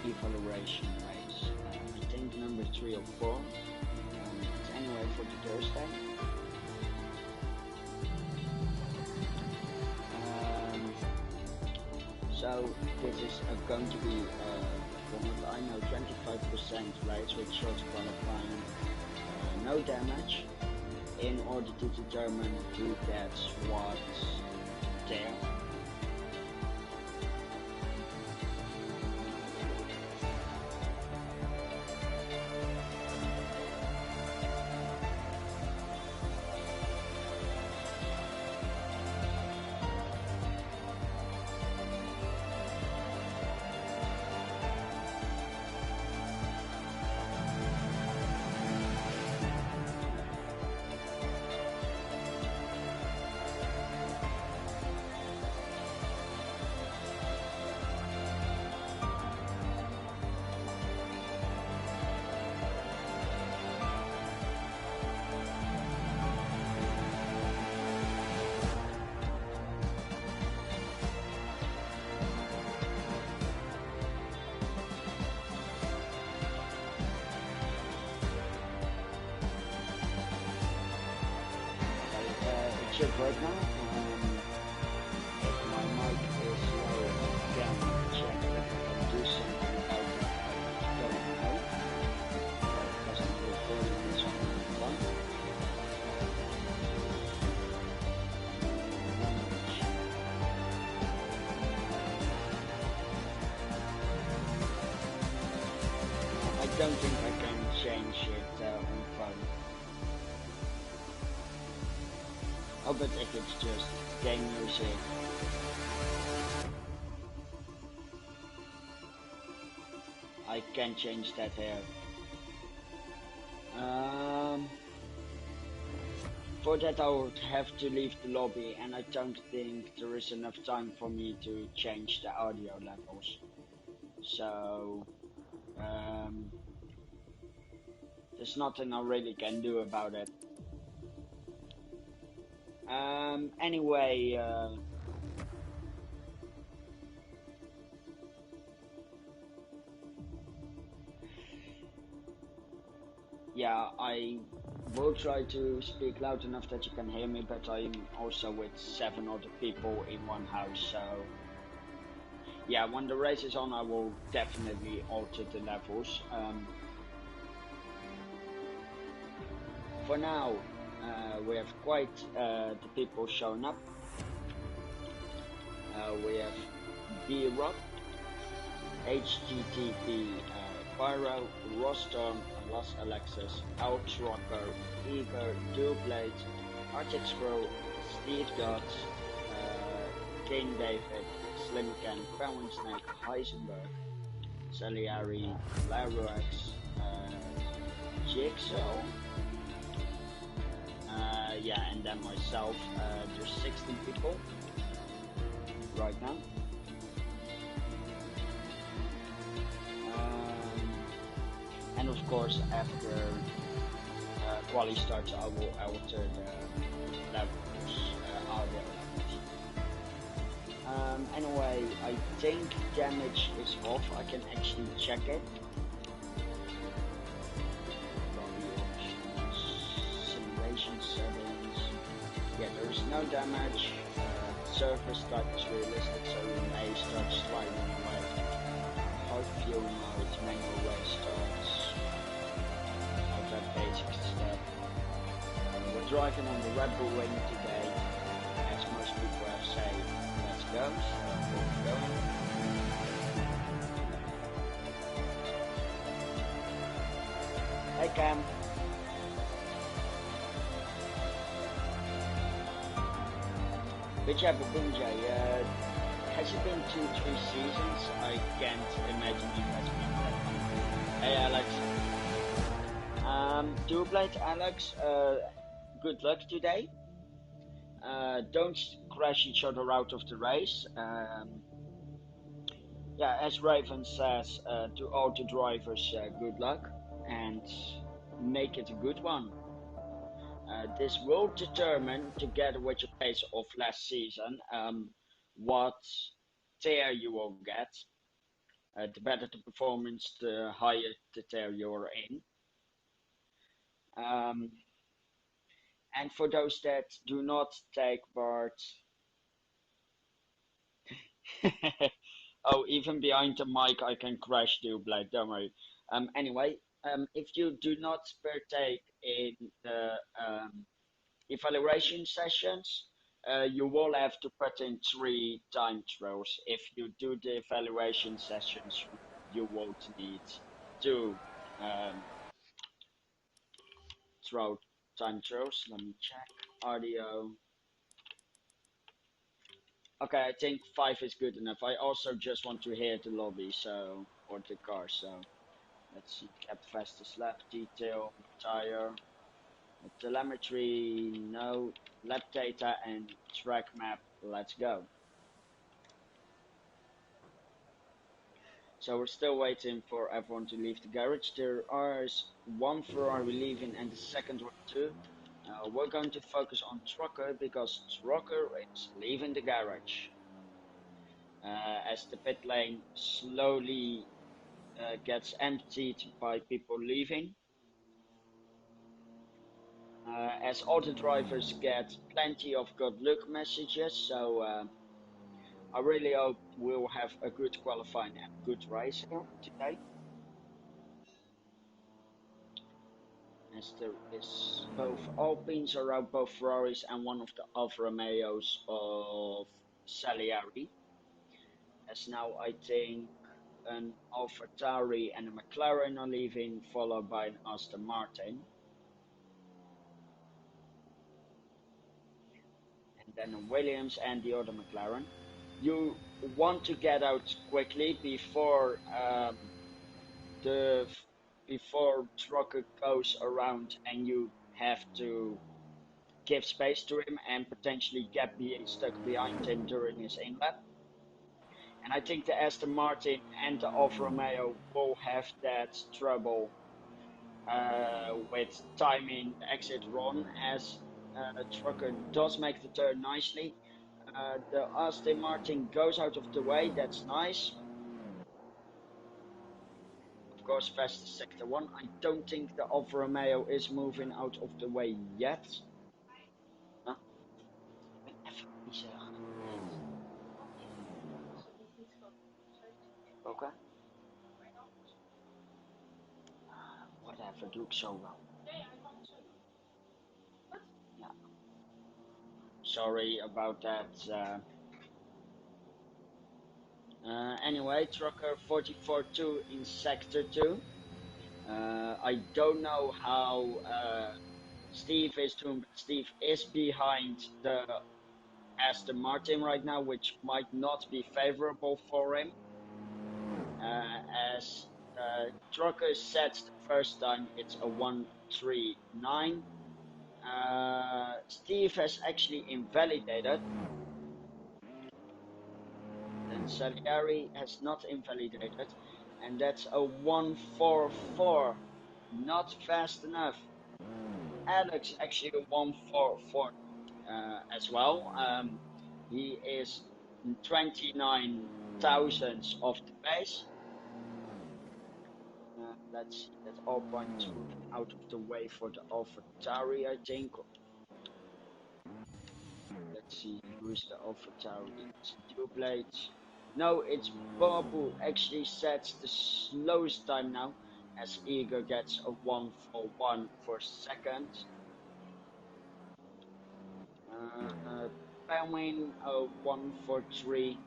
evaluation race. I think number 3 or 4. It's anyway for the Thursday. So this is going to be, from what I know, 25% race with short qualifying, no damage, in order to determine who gets what there. Check right now. If my mic is low, I can check if I can do something about it. I don't know. Because I'm recording this on one. I don't think I can change it on phone. Oh, but if it's just game music. I can change that here. For that I would have to leave the lobby, and I don't think there is enough time for me to change the audio levels. So, there's nothing I really can do about it. Anyway, yeah, I will try to speak loud enough that you can hear me, but I'm also with 7 other people in one house, so yeah, when the race is on I will definitely alter the levels. For now, we have quite the people showing up. We have B-Rock, HTTP, Pyro, Rostom, Los Alexis, Outrocker, Eager, Dualblade, Arctic Scroll, Steve Dodds, King David, Slimcan, Cowan Snake, Heisenberg, Salieri, Larox, Jigsaw, yeah, and then myself. There's 16 people right now. And of course, after quali starts, I will alter the levels, audio levels. Anyway, I think damage is off. I can actually check it. Simulation settings. Yeah, there is no damage. Surface type is realistic, so you may start sliding away. Hard fuel mode, manual way starts. All that basic stuff. We're driving on the Red Bull wing today, as most people have said. Let's go. So we're going. Hey Cam. But yeah, Babunja, has it been 2-3 seasons? I can't imagine it has been that long. Hey Alex. Dualblade Alex, good luck today. Don't crash each other out of the race. Yeah, as Raven says, to all the drivers, good luck and make it a good one. This will determine, together with your pace of last season, what tier you will get. The better the performance, the higher the tier you're in. Um, and for those that do not take part, oh, even behind the mic, I can crash you, Blade. Don't worry. Anyway, if you do not partake in the evaluation sessions, you will have to put in 3 time trials. If you do the evaluation sessions, you won't need to throw time trials. Let me check. Audio. Okay, I think 5 is good enough. I also just want to hear the lobby, so, or the car, so. Let's see, cap fastest lap, detail, tire, telemetry, no, lap data and track map, let's go. So we're still waiting for everyone to leave the garage. There is one Ferrari leaving and the second one too. We're going to focus on Trucker because Trucker is leaving the garage. As the pit lane slowly gets emptied by people leaving. As auto drivers get plenty of good luck messages, so I really hope we'll have a good qualifying and good race here today. As there is both Alpines around both Ferraris and one of the Alfa Romeos of Salieri. As now I think an AlphaTauri and a McLaren are leaving, followed by an Aston Martin. And then a Williams and the other McLaren. You want to get out quickly before before Trucker goes around and you have to give space to him and potentially get stuck behind him during his in-lap. And I think the Aston Martin and the Alfa Romeo will have that trouble with timing the exit run as Trucker does make the turn nicely. The Aston Martin goes out of the way, that's nice. Of course, fastest sector 1. I don't think the Alfa Romeo is moving out of the way yet. Huh? Okay. Whatever, doe ik zo wel. Yeah. Sorry about that. Anyway, Trucker 44-2 in sector 2. I don't know how Steve is doing, but Steve is behind the Aston Martin right now, which might not be favorable for him. As Trucker sets the first time, it's a 139. Steve has actually invalidated. Then Salieri has not invalidated, and that's a 144. Not fast enough. Alex actually a 144 as well. He is 29 thousandths of the pace. Let's see, that Alpine is moving out of the way for the AlphaTauri, I think. Let's see, who's the AlphaTauri? It's Dublate. No, it's Babu actually sets the slowest time now, as Eager gets a 141 for second. Penguin a 143.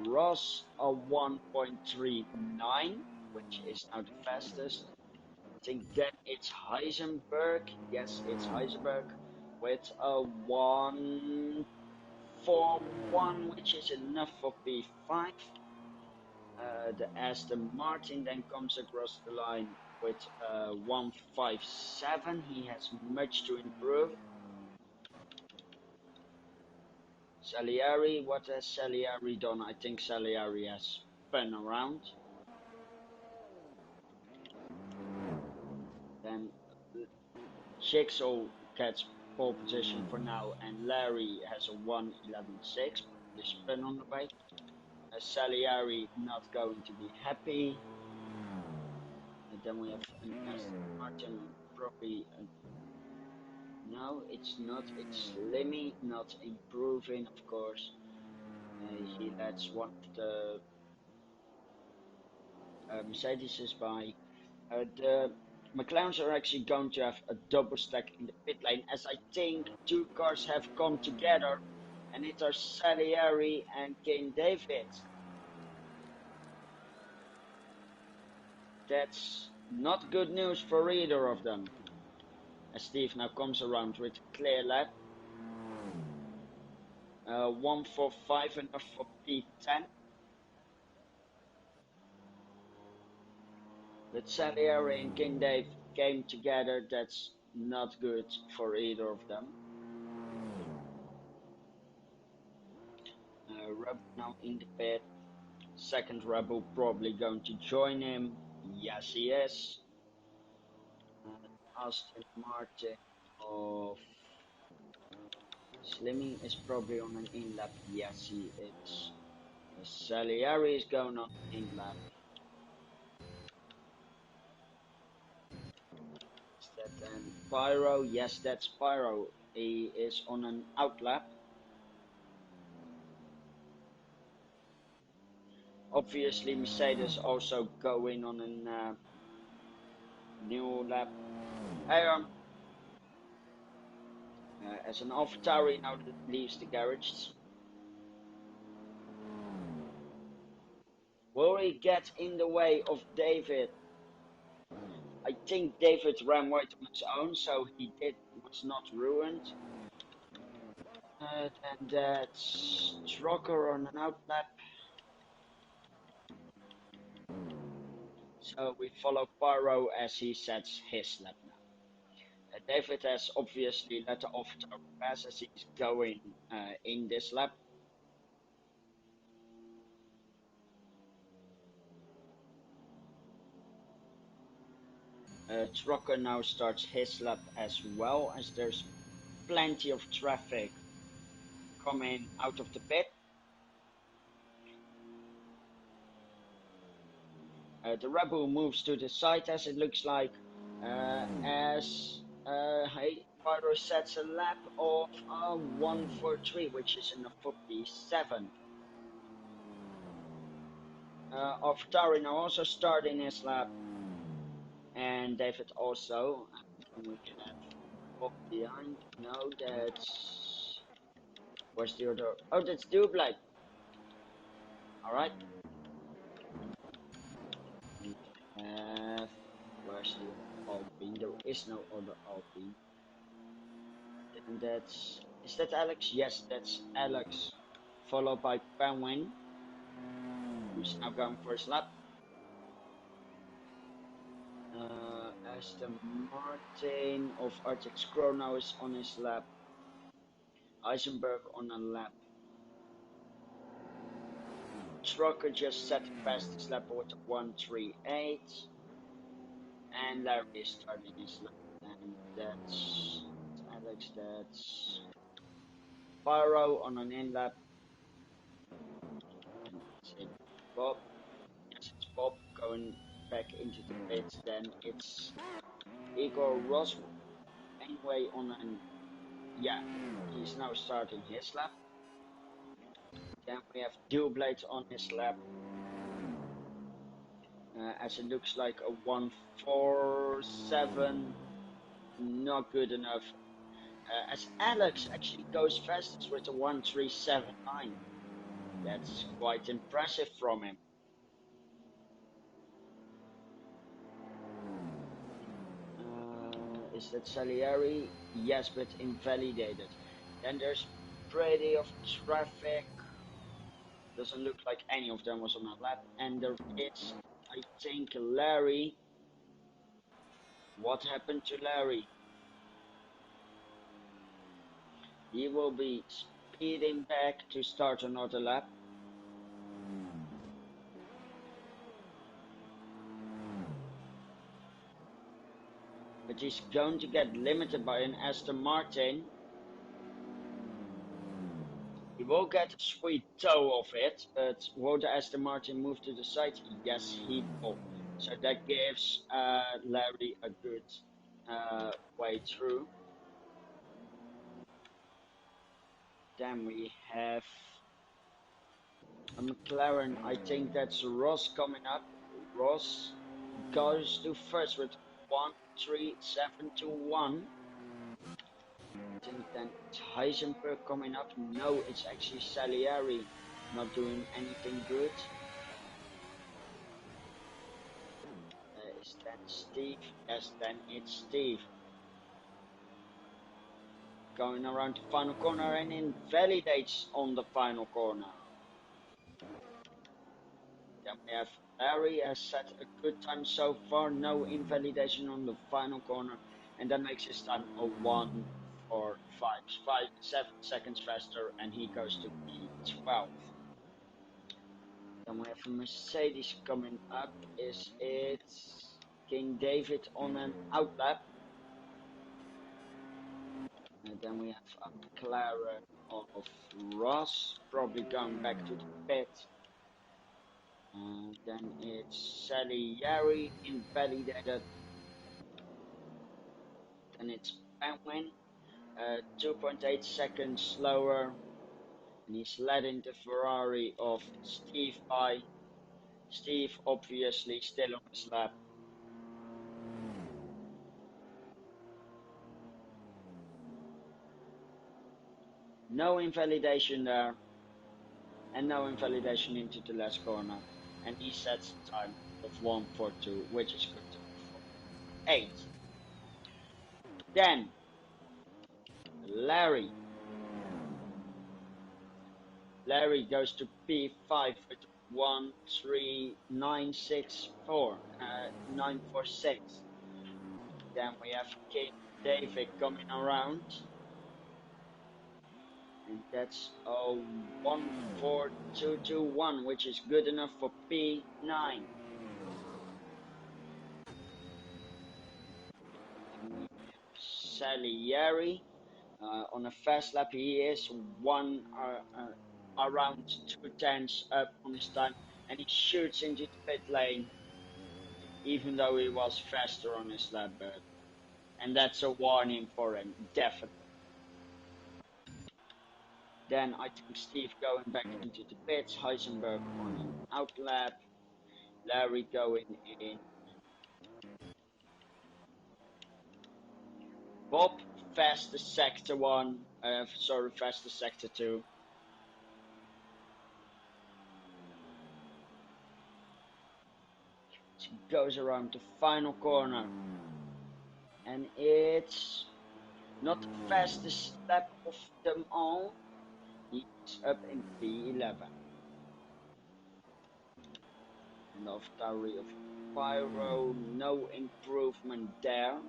Ross a 1.39, which is now the fastest. I think then it's Heisenberg. Yes, it's Heisenberg with a 141, which is enough for P5. The Aston Martin then comes across the line with 157. He has much to improve. Salieri, what has Salieri done? I think Salieri has spun around. Then Jigsaw gets pole position for now, and Larry has a 111.6. The spin on the way. Salieri not going to be happy. And then we have an Aston Martin, probably. No, it's not. It's Lemmy not improving, of course. He lets one of the Mercedes by. The McLarens are actually going to have a double stack in the pit lane, as I think two cars have come together, and it are Salieri and King David. That's not good news for either of them. As Steve now comes around with a clear lap. 145 enough for P10. But Salieri and King Dave came together. That's not good for either of them. Rebel now in the pit. Second Rebel probably going to join him. Yes, he is. Aston Martin of Slimmy is probably on an in-lap. Yes, he is. Salieri is going on in-lap. Is that then Pyro? Yes, that's Pyro. He is on an outlap. Obviously, Mercedes also going on a new lap. Aero, as an AlphaTauri now leaves the garage. Will he get in the way of David? I think David ran right on his own, so he was not ruined. And that's Trucker on an outlap. So we follow Pyro as he sets his lap now. David has obviously let the AlphaTauri pass as he's going in this lap. Trucker now starts his lap as well, as there's plenty of traffic coming out of the pit. The Rebel moves to the side, as it looks like, as Pyro sets a lap of 143, which is in the 47. AlphaTauri now also starting his lap, and David also. And we have Bob behind. No, that's. Where's the other? Oh, that's Dublin. Alright. We have. Where's the Alpine? There is no other Alpine. And that's. Is that Alex? Yes, that's Alex. Followed by Penguin, who's now going for his lap. Aston Martin of Arctic Chrono is on his lap. Eisenberg on a lap. Trucker just set the fastest lap with 138. And Larry is starting his lap. And that's Alex, that's Pyro on an in lap. And that's it. Bob. Yes, it's Bob going back into the pits. Then it's Igor Roswell. Anyway, on an. Yeah, he's now starting his lap. Then we have Dublade on his lap. As it looks like a 147, not good enough. As Alex actually goes fastest with a 1379. That's quite impressive from him. Is that Salieri? Yes, but invalidated. Then there's plenty of traffic. Doesn't look like any of them was on a lap. And there is, I think, Larry. What happened to Larry? He will be speeding back to start another lap. But he's going to get limited by an Aston Martin. He will get a sweet toe of it, but will the Aston Martin move to the side? Yes, he will. So that gives Larry a good way through. Then we have a McLaren. I think that's Ross coming up. Ross goes to first with 1-3-7-2-1. I think then it's Heisenberg coming up. No, it's actually Salieri not doing anything good. Is that Steve? Yes, then it's Steve. Going around the final corner and invalidates on the final corner. Then we have Larry has set a good time so far, no invalidation on the final corner, and that makes his time a 1-4-5-7 seconds faster, and he goes to P12. Then we have a Mercedes coming up. Is it King David on an outlap? And then we have a McLaren of Ross, probably going back to the pit. Then it's Salieri invalidated. Then it's Penguin, 2.8 seconds slower. And he's letting the Ferrari of Steve by. Steve obviously still on his lap. No invalidation there. And no invalidation into the last corner. And he sets the time of 1:42, which is good for 8. Then Larry. Larry goes to P5 with 946. Then we have King David coming around. And that's a 14221, which is good enough for P9. Salieri on a fast lap, he is around 2 tenths up on his time, and he shoots into the pit lane, even though he was faster on his lap. And that's a warning for him, definitely. Then I think Steve going back into the pits, Heisenberg on an out lap, Larry going in, Bob fastest sector 1, fastest sector 2. He goes around the final corner, and it's not the fastest lap of them all. He's up in P11. And AlphaTauri of Pyro, no improvement there.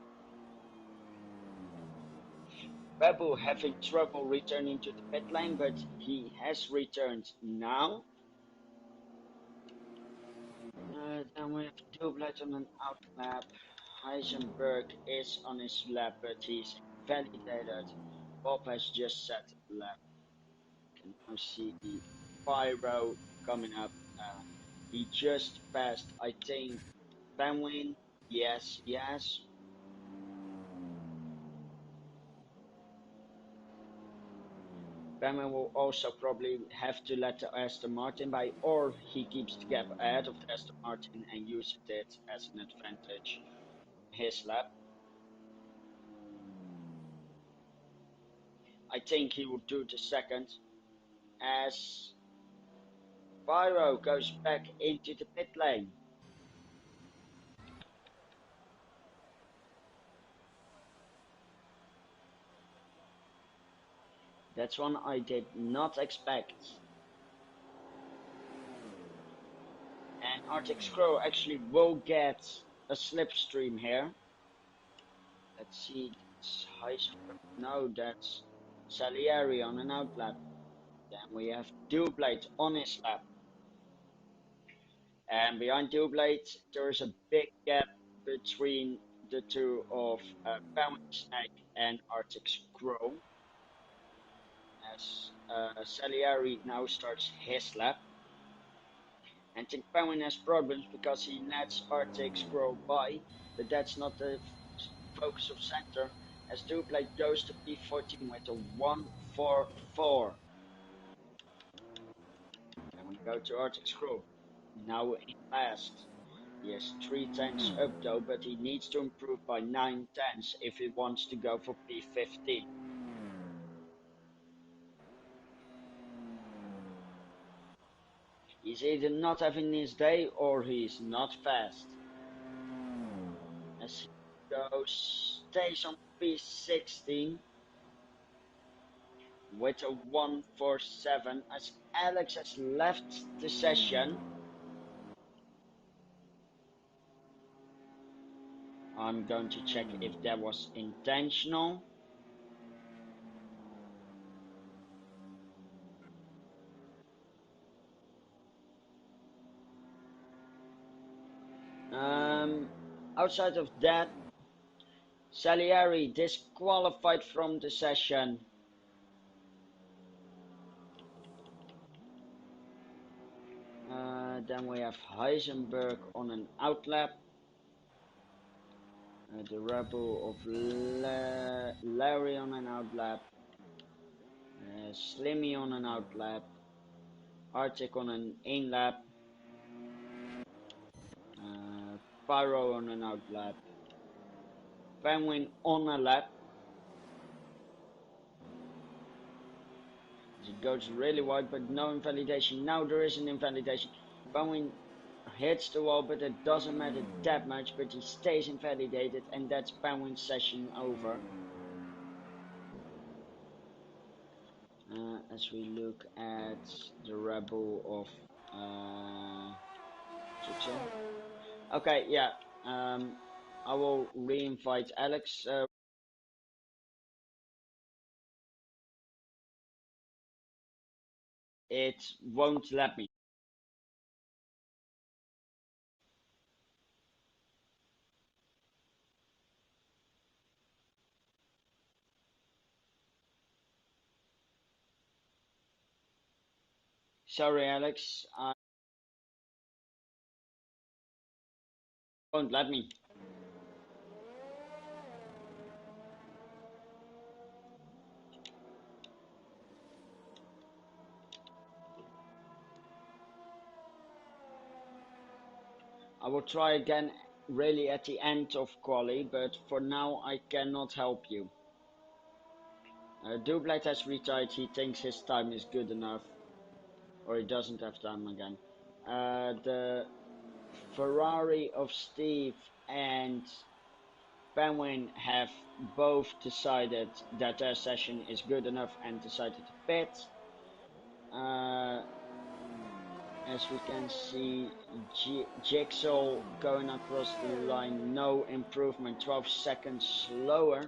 Babu having trouble returning to the pit lane, but he has returned now. Then we have Doublet on an out lap. Heisenberg is on his lap, but he's validated. Bob has just set the lap. You can now see Pyro coming up. He just passed, I think, Penguin. Yes, yes. Penguin will also probably have to let the Aston Martin by, or he keeps the gap ahead of the Aston Martin and uses it as an advantage. His lap. I think he will do the second as Pyro goes back into the pit lane. That's one I did not expect. And Arctic Scroll actually will get a slipstream here. Let's see, it's Heisenberg. No, that's Salieri on an out lap. Then we have Dewblade on his lap. And behind Dewblade, there is a big gap between the two of Pound Snake and Arctic Scroll. As Salieri now starts his lap. And think Penguin has problems because he lets Arctic scroll by, but that's not the focus of center, as Duplate goes to P14 with a 144. And we go to Arctic scroll. Now in last. He has 3 tenths up though, but he needs to improve by 9 tenths if he wants to go for P15. He's either not having his day or he's not fast. As he stays on P16 with a 147 as Alex has left the session. I'm going to check if that was intentional. Outside of that, Salieri disqualified from the session. Then we have Heisenberg on an outlap. The rebel of Larry on an outlap. Slimmy on an outlap. Arctic on an in-lap. Pyro on an outlap. Penguin on a lap. It goes really wide, but no invalidation. Now there is an invalidation. Penguin hits the wall, but it doesn't matter that much, but he stays invalidated, and that's Penguin's session over. As we look at the rebel of Jigsaw. Okay, yeah. I will re-invite Alex. It won't let me. Sorry, Alex. I won't let me. I will try again really at the end of quali, but for now I cannot help you. Dublate has retired, he thinks his time is good enough, or he doesn't have time again. The Ferrari of Steve and Penguin have both decided that their session is good enough and decided to pit. As we can see, Jigsaw going across the line, no improvement, 12 seconds slower.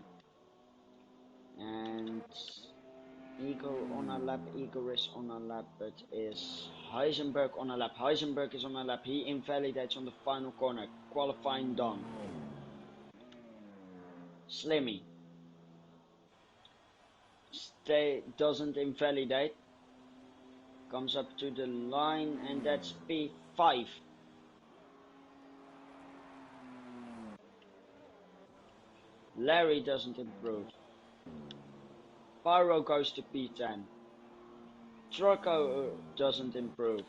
And Igor on a lap, Igor is on a lap, but is Heisenberg on a lap? Heisenberg is on a lap, he invalidates on the final corner, qualifying done. Slimmy doesn't invalidate, comes up to the line, and that's P5. Larry doesn't improve. Pyro goes to P10. Trucko doesn't improve.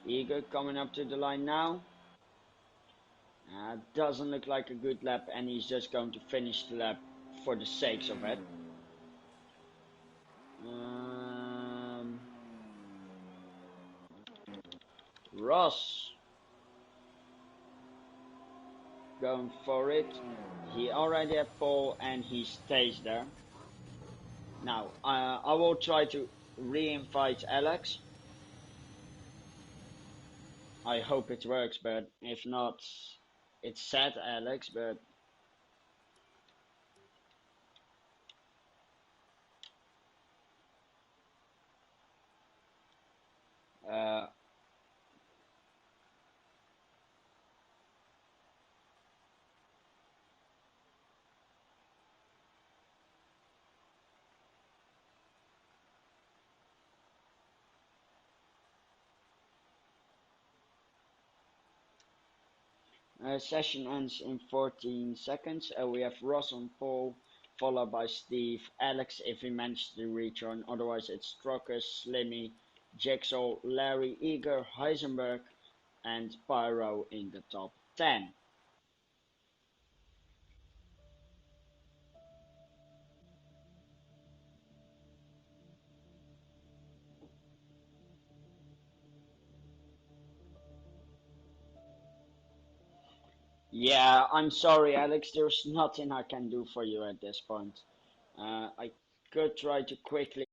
Igor coming up to the line now. Doesn't look like a good lap, and he's just going to finish the lap for the sakes of it. Ross going for it. He already had pole and he stays there. Now I will try to re-invite Alex. I hope it works, but if not, it's sad, Alex, but Session ends in 14 seconds. We have Ross on pole, followed by Steve, Alex if he managed to rejoin, otherwise it's Truckers, Slimmy, Jigsaw, Larry, Eager, Heisenberg, and Pyro in the top 10. Yeah, I'm sorry, Alex. There's nothing I can do for you at this point. I could try to quickly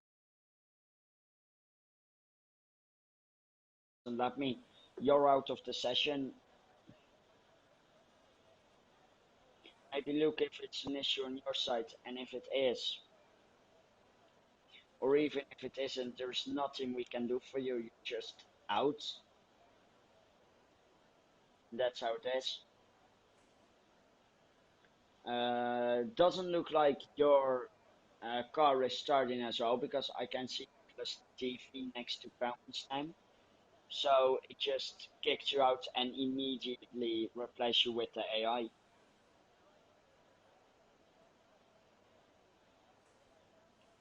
let me. You're out of the session. Maybe look if it's an issue on your side, and if it is, or even if it isn't, there's nothing we can do for you. You're just out. That's how it is. Doesn't look like your car is starting as well because I can see plus TV next to bounce time. So it just kicked you out and immediately replaced you with the AI.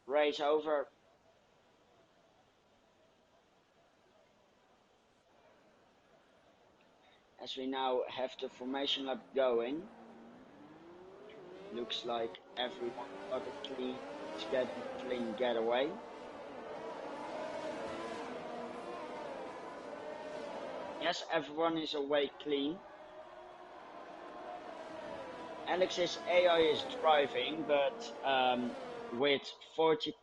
Race over. As we now have the formation lap going. Looks like everyone got a clean getaway. Yes, everyone is away clean. Alex's AI is driving, but with 40,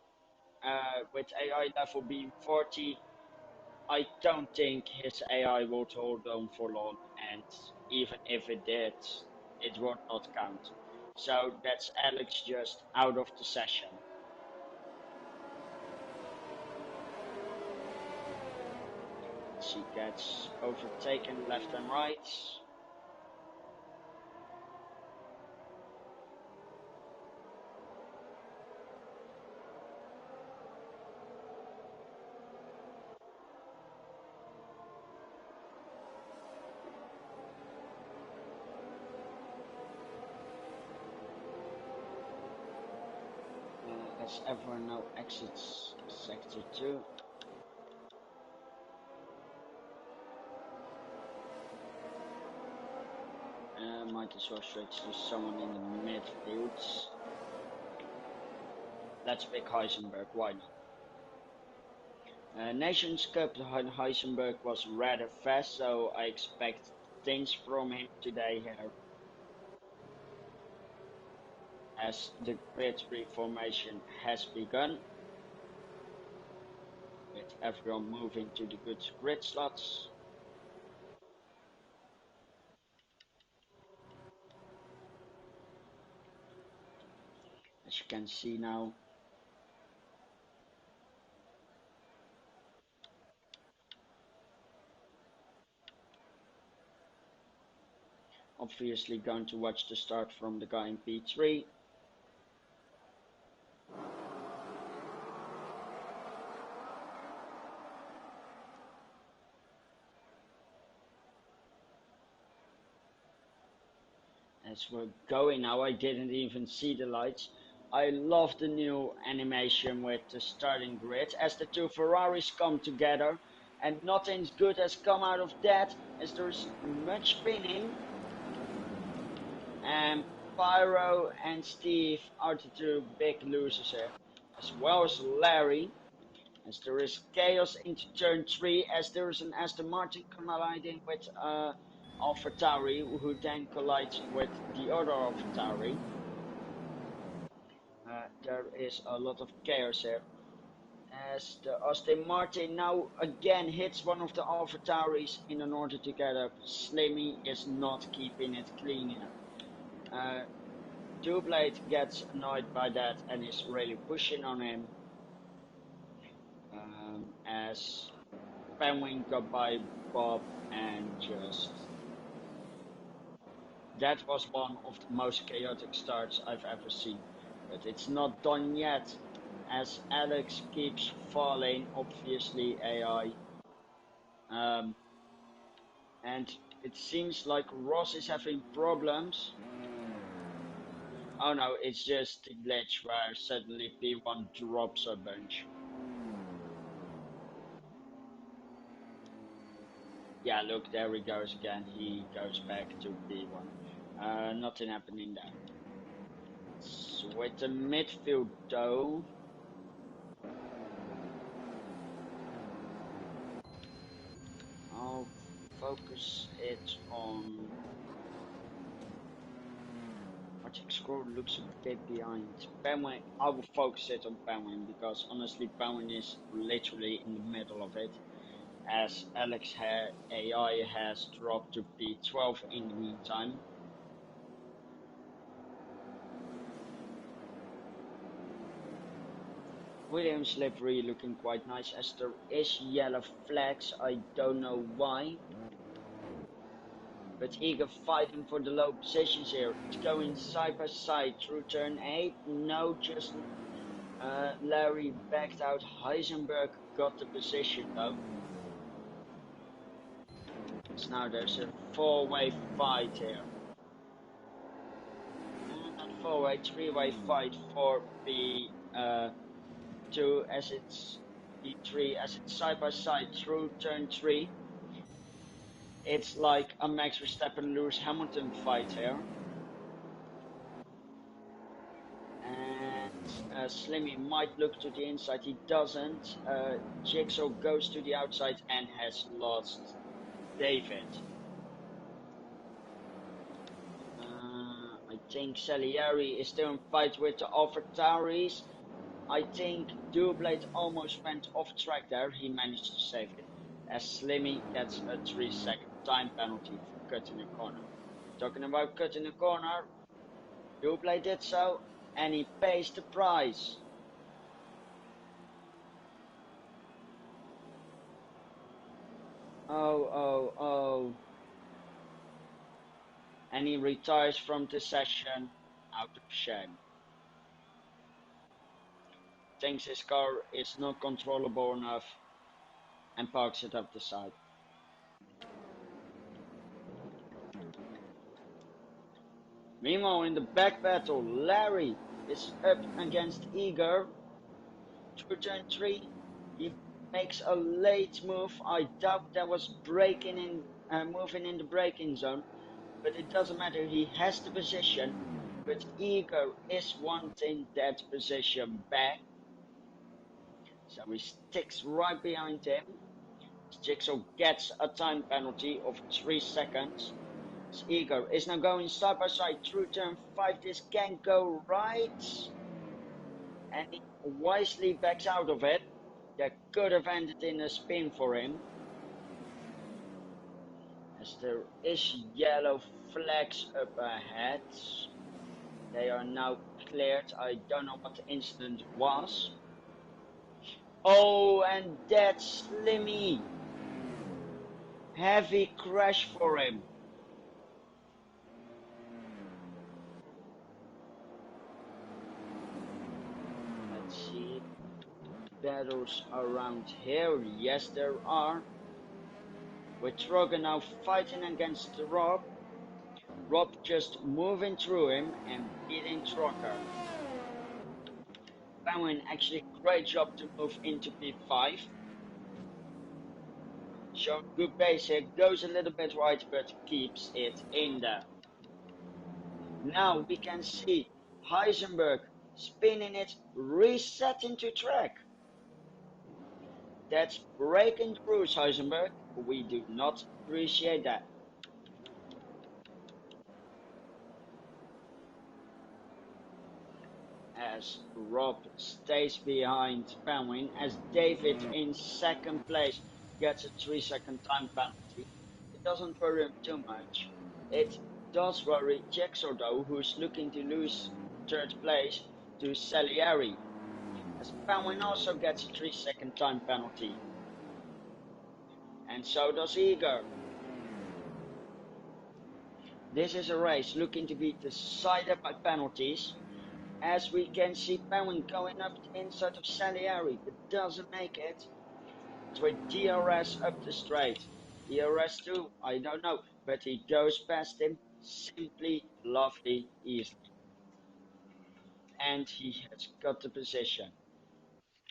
with AI level being 40, I don't think his AI would hold on for long, and even if it did, it would not count. So that's Alex just out of the session. She gets overtaken left and right. As everyone now exits sector 2. Might as well switch to someone in the midfields. Let's pick Heisenberg, why not? Nations Cup Heisenberg was rather fast, so I expect things from him today here. As the grid reformation has begun, with everyone moving to the good grid slots. As you can see now, obviously going to watch the start from the guy in P3. As we're going now, I didn't even see the lights. I love the new animation with the starting grid as the two Ferraris come together, and nothing good has come out of that as there's much spinning. And Pyro and Steve are the two big losers here, as well as Larry, as there is chaos into turn 3 as there is an Aston Martin colliding with AlphaTauri, who then collides with the other AlphaTauri. There is a lot of chaos here, as the Aston Martin now again hits one of the AlphaTauris in order to get up. Slimmy is not keeping it clean here. Two-Blade gets annoyed by that and is really pushing on him. As Penguin got by Bob and just... That was one of the most chaotic starts I've ever seen. But it's not done yet, as Alex keeps falling, obviously AI. And It seems like Ross is having problems. Oh no, it's just a glitch where suddenly P1 drops a bunch. Yeah, look, there he goes again. He goes back to P1. Nothing happening there. So with the midfield though, I'll focus it on Magic Scroll looks a bit behind. Penguin, I will focus it on Penguin because honestly Penguin is literally in the middle of it. As Alex AI has dropped to P12 in the meantime. Williams livery looking quite nice as there is yellow flags, I don't know why. But Eager fighting for the low positions here. It's going side by side through turn 8. No, just Larry backed out. Heisenberg got the position though. So now there's a four-way fight here. Not four-way, three-way fight for the two as it's P3 as it's side by side through turn 3. It's like a Max Verstappen Lewis Hamilton fight here. And Slimmy might look to the inside, he doesn't. Jigsaw goes to the outside and has lost David. I think Salieri is still in fight with the AlphaTauris. I think Doublade almost went off track there, he managed to save it. As Slimmy gets a 3-second time penalty for cutting a corner. Talking about cutting a corner, Doublade did so, and he pays the price. Oh. And he retires from the session out of shame. Thinks his car is not controllable enough and parks it up the side. Meanwhile, in the back battle, Larry is up against Igor. Through turn 3, he makes a late move. I doubt that was braking in, moving in the braking zone, but it doesn't matter. He has the position, but Igor is wanting that position back. So he sticks right behind him. Jigsaw gets a time penalty of 3 seconds. Igor is now going side by side through turn 5. This can go right. And he wisely backs out of it. That could have ended in a spin for him. As there is yellow flags up ahead. They are now cleared. I don't know what the incident was. Oh, and that's Slimmy. Heavy crash for him. Let's see. Battles around here. Yes, there are. With Trogan now fighting against Rob. Rob just moving through him and beating Trocker. Penguin actually great job to move into P5. Showing good pace here, goes a little bit wide but keeps it in there. Now we can see Heisenberg spinning it, resetting to track. That's breaking the rules, Heisenberg. We do not appreciate that. As Rob stays behind Penguin, as David in second place gets a 3-second time penalty. It doesn't worry him too much. It does worry Jigsaw though, who's looking to lose third place to Salieri, as Penguin also gets a 3-second time penalty. And so does Igor. This is a race looking to be decided by penalties. As we can see Penguin going up the inside of Salieri, but doesn't make it. It's with DRS up the straight. ERS too, I don't know, but he goes past him simply, lovely, easily. And he has got the position.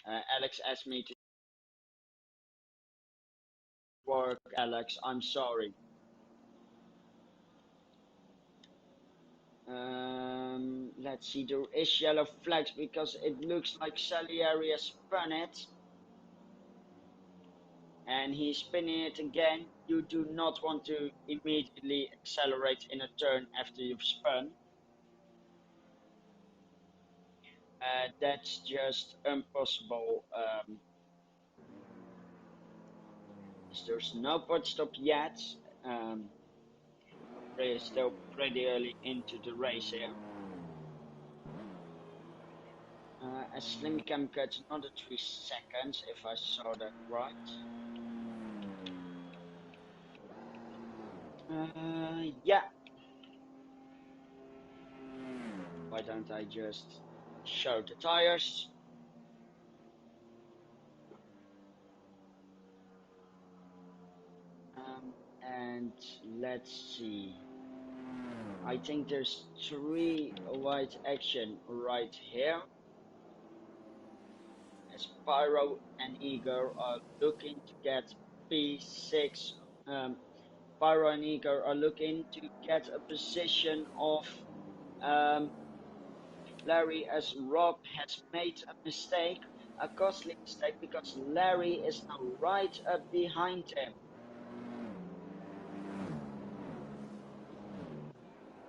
Alex asked me to work, Alex, I'm sorry. Let's see, there is yellow flags because it looks like Salieri has spun it. And he's spinning it again. You do not want to immediately accelerate in a turn after you've spun. That's just impossible. There's no pit stop yet. We're still pretty early into the race here. A Slim Cam gets another 3 seconds, if I saw that right. Yeah. Why don't I just show the tires? And let's see. I think there's 3 white action right here. As Pyro and Igor are looking to get P6. Pyro and Igor are looking to get a position of um, Larry, as Rob has made a mistake, a costly mistake, because Larry is now right up behind him.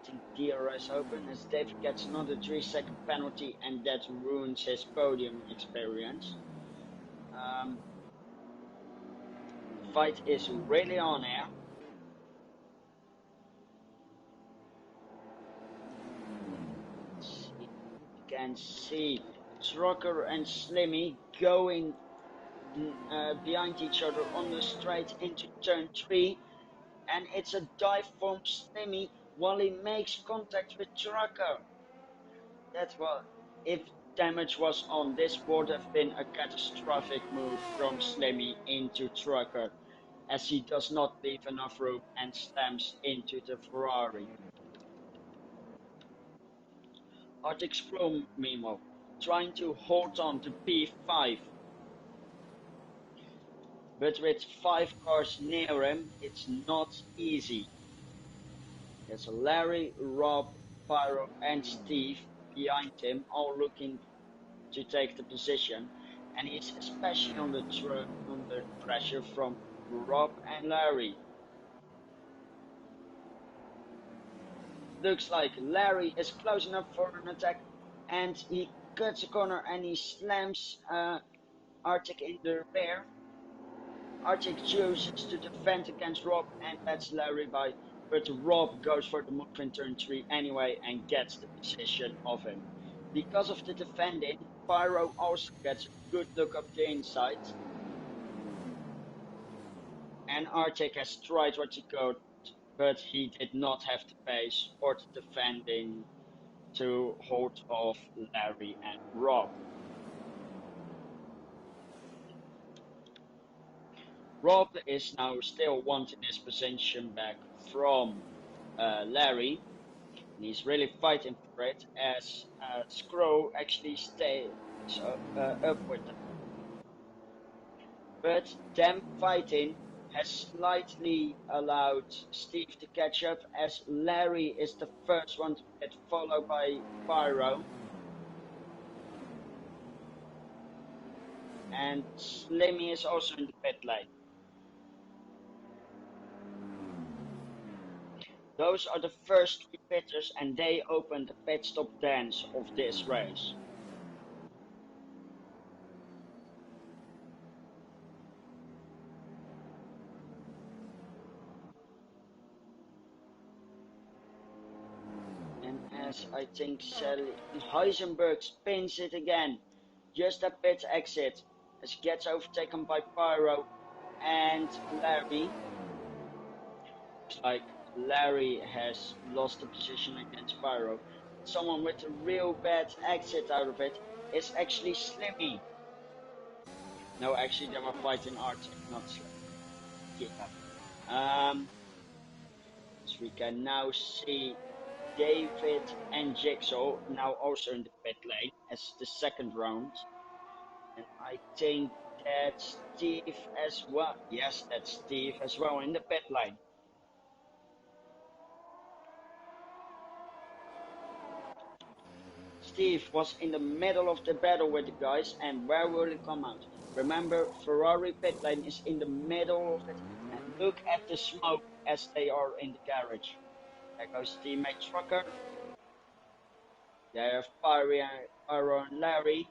I think DRS open as Dave gets another 3-second penalty, and that ruins his podium experience. The fight is really on here. You can see Trucker and Slimmy going behind each other on the straight into turn 3, and it's a dive from Slimmy while he makes contact with Trucker. That's what, if damage was on, this would have been a catastrophic move from Slimmy into Trucker, as he does not leave enough room and slams into the Ferrari. Arctic Scrum, meanwhile, trying to hold on to P5. But with 5 cars near him, it's not easy. There's Larry, Rob, Pyro and Steve behind him, all looking to take the position, and he's especially under pressure from Rob and Larry. Looks like Larry is close enough for an attack, and he cuts a corner and he slams Arctic in the rear. Arctic chooses to defend against Rob and lets Larry by, but Rob goes for the move in turn 3 anyway and gets the position of him. Because of the defending, Pyro also gets a good look up the inside. And Arctic has tried what he could, but he did not have the pace or the defending to hold off Larry and Rob. Rob is now still wanting his position back from Larry, and he's really fighting for it as Scroll actually stays up with them. But them fighting has slightly allowed Steve to catch up, as Larry is the first one to get followed by Pyro. And Slimmy is also in the pit lane. Those are the first 3 pitters, and they open the pit stop dance of this race. And as I think Heisenberg spins it again, just a pit exit, as he gets overtaken by Pyro and Larry. Looks like Larry has lost the position against Pyro. Someone with a real bad exit out of it is actually Slimmy. No, actually they were fighting Arctic, not Slimmy. Yeah. As we can now see David and Jigsaw now also in the pit lane as the second round. And I think that's Steve as well. Yes, that's Steve as well in the pit lane. Steve was in the middle of the battle with the guys, and where will he come out? Remember, Ferrari pit lane is in the middle of it, and look at the smoke as they are in the garage. There goes teammate Trucker. They have Pyro and Larry.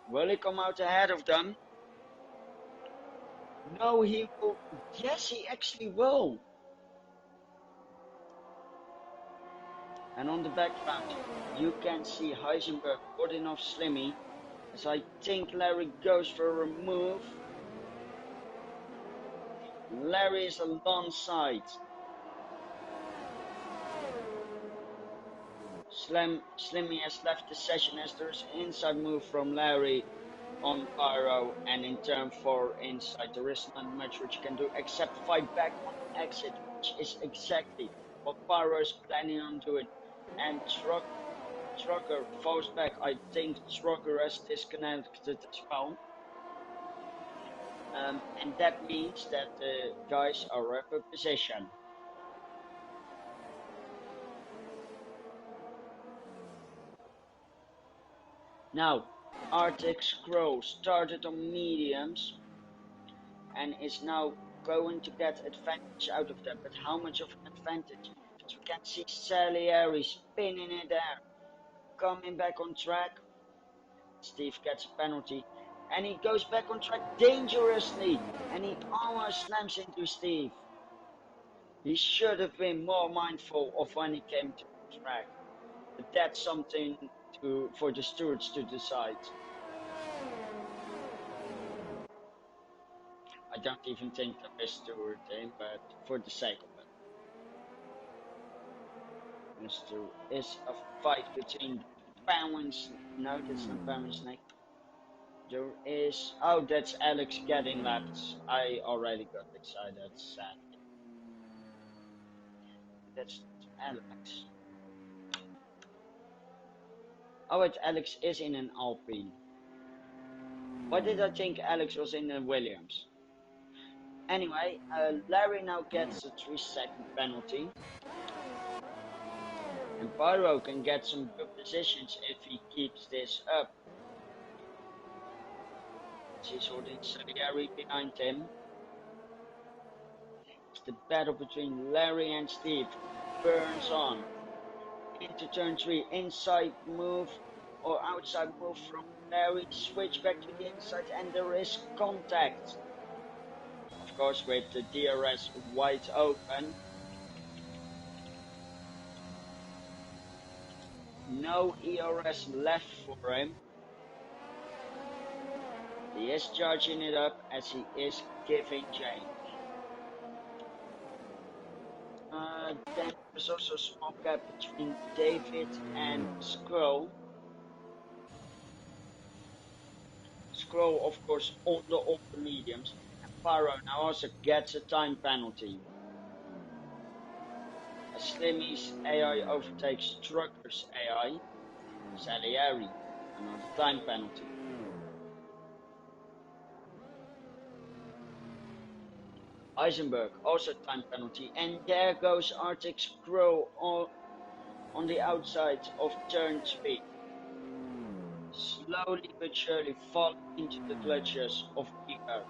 Will he come out ahead of them? No, he will. Yes, he actually will. And on the background, you can see Heisenberg holding off Slimmy, as I think Larry goes for a move. Larry is alongside. Slimmy has left the session as there's an inside move from Larry on Pyro, and in turn 4 inside there is not much which you can do except fight back on exit, which is exactly what Pyro is planning on doing. And Trucker falls back. I think Trucker has disconnected as well. And that means that the guys are up a position. Now, Arctic Scroll started on mediums and is now going to get advantage out of that. But how much of an advantage? As we can see Salieri spinning it there, coming back on track. Steve gets a penalty and he goes back on track dangerously and he almost slams into Steve. He should have been more mindful of when he came to the track. But that's something for the stewards to decide. I don't even think there is steward in, but for the sake of it. There is a fight between Penguins. No, that's not Penguin Snake. There is. Oh, that's Alex getting lapped. I already got excited. Sad. That's Alex. Oh, wait, Alex is in an Alpine. Why did I think Alex was in a Williams? Anyway, Larry now gets a 3-second penalty. And Pyro can get some good positions if he keeps this up. He's holding Salieri behind him. It's the battle between Larry and Steve. Burns on. Into turn 3, inside move or outside move from Larry. Switch back to the inside and there is contact. Of course, with the DRS wide open. No ERS left for him. He is charging it up as he is giving change. Then there's also a small gap between David and Skrull. Skrull, of course, on the mediums. And Pyro now also gets a time penalty. As Slimmy's AI overtakes Trucker's AI, Salieri, another time penalty. Eisenberg, also time penalty. And there goes Arctic Scroll on the outside of turn 3. Slowly but surely falling into the clutches of Pika,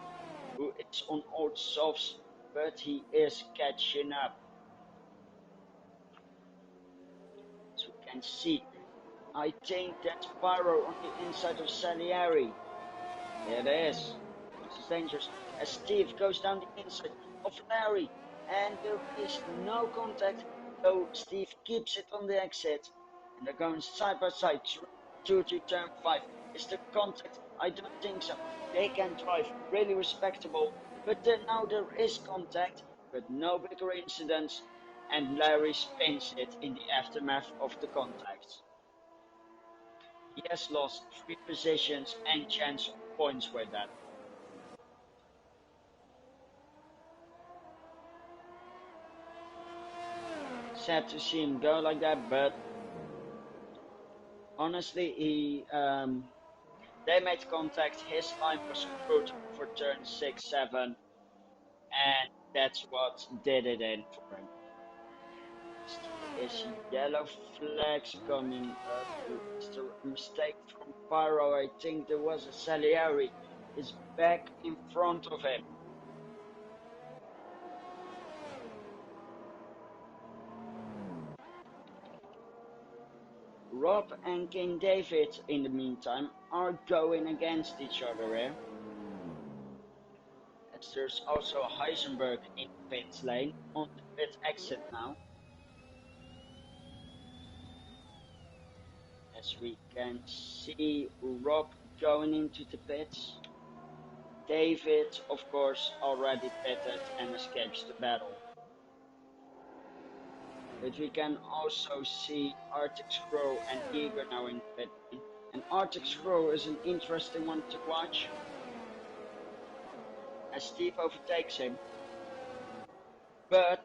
who is on old softs, but he is catching up. As we can see, I think that's Pyro on the inside of Salieri. It is. It's dangerous. As Steve goes down the inside of Larry, and there is no contact, so Steve keeps it on the exit. And they're going side by side to turn 5. Is the contact? I don't think so. They can drive really respectable, but then now there is contact, but no bigger incidents, and Larry spins it in the aftermath of the contact. He has lost 3 positions and chance of points with that. sad to see him go like that, but honestly, they made contact. His line was screwed for turn 6, 7, and that's what did it in for him. There is yellow flags coming up. Is there a mistake from Pyro? I think there was a Salieri. Is back in front of him. Rob and King David, in the meantime, are going against each other here. As there's also Heisenberg in pit lane, on the pit exit now. As we can see Rob going into the pits. David, of course, already pitted and escapes the battle. But we can also see Arctic Scroll and Eager now in the pit lane. And Arctic Scroll is an interesting one to watch, as Steve overtakes him. But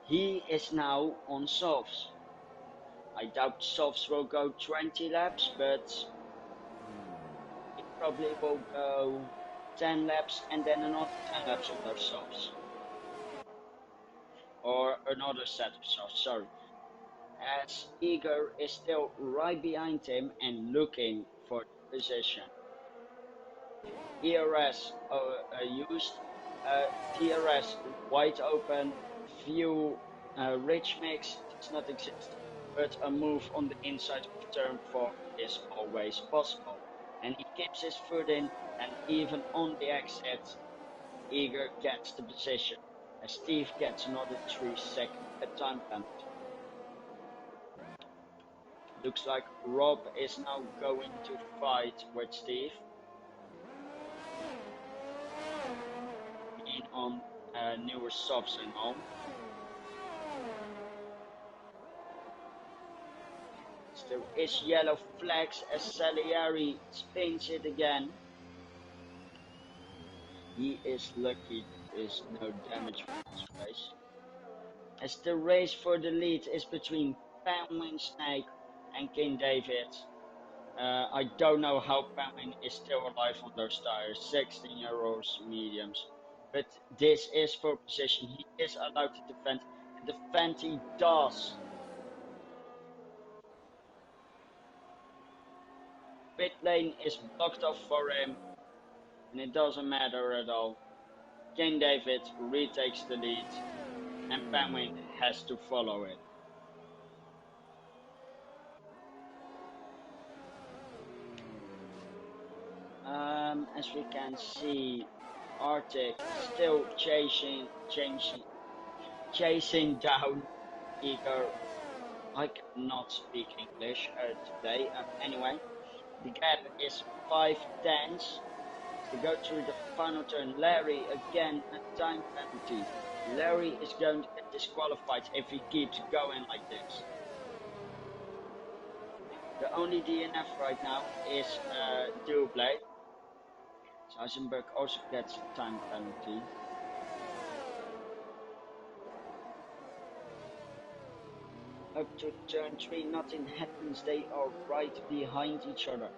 he is now on softs. I doubt softs will go 20 laps, but it probably will go 10 laps and then another 10 laps on those softs. Or another set of softs, sorry. As Eager is still right behind him and looking for the position. ERS used, DRS wide open, few rich mix does not exist, but a move on the inside of turn 4 is always possible. And he keeps his foot in, and even on the exit, Eager gets the position, as Steve gets another 3-second time penalty. Looks like Rob is now going to fight with Steve. Being on newer softs and all. There is yellow flags as Salieri spins it again. He is lucky there is no damage from this race. As the race for the lead is between Penguin Snake and King David. I don't know how Penguin is still alive on those tires, 16 euros mediums. But this is for position. He is allowed to defend. And defend he does. Pit lane is blocked off for him. And it doesn't matter at all. King David retakes the lead. And Penguin has to follow it. As we can see, Arctic still chasing down Eager. I cannot speak English today. Anyway, the gap is 5 tenths. To go through the final turn, Larry again a time penalty. Larry is going to get disqualified if he keeps going like this. The only DNF right now is Dual Blade. Heisenberg also gets a time penalty. Up to turn 3, nothing happens. They are right behind each other.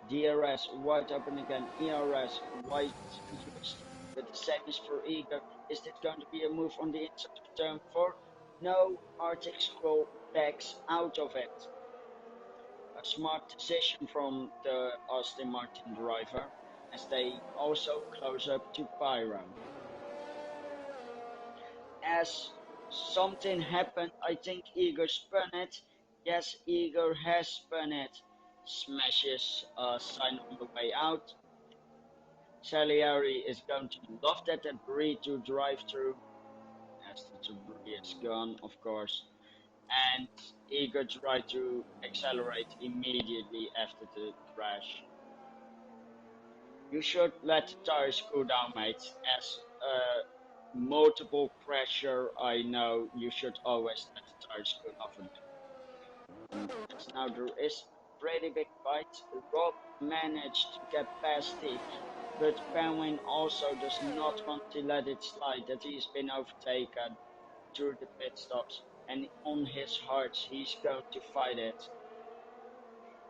DRS wide open again. ERS wide used. But the same is for Eager. Is it going to be a move on the inside of turn 4? No, Arctic Scroll backs out of it. A smart decision from the Aston Martin driver, as they also close up to Pyro. As something happened, I think Eager spun it. Yes, Eager has spun it. Smashes a sign on the way out. Salieri is going to love that debris to drive through, as the debris is gone, of course. And Eager tried to accelerate immediately after the crash. You should let the tires cool down, mate. As multiple pressure, I know you should always let the tires cool off a bit. As now there is a pretty big fight. Rob managed to get past Steve, but Penguin also does not want to let it slide that he's been overtaken. through the pit stops, and on his heart he's going to fight it.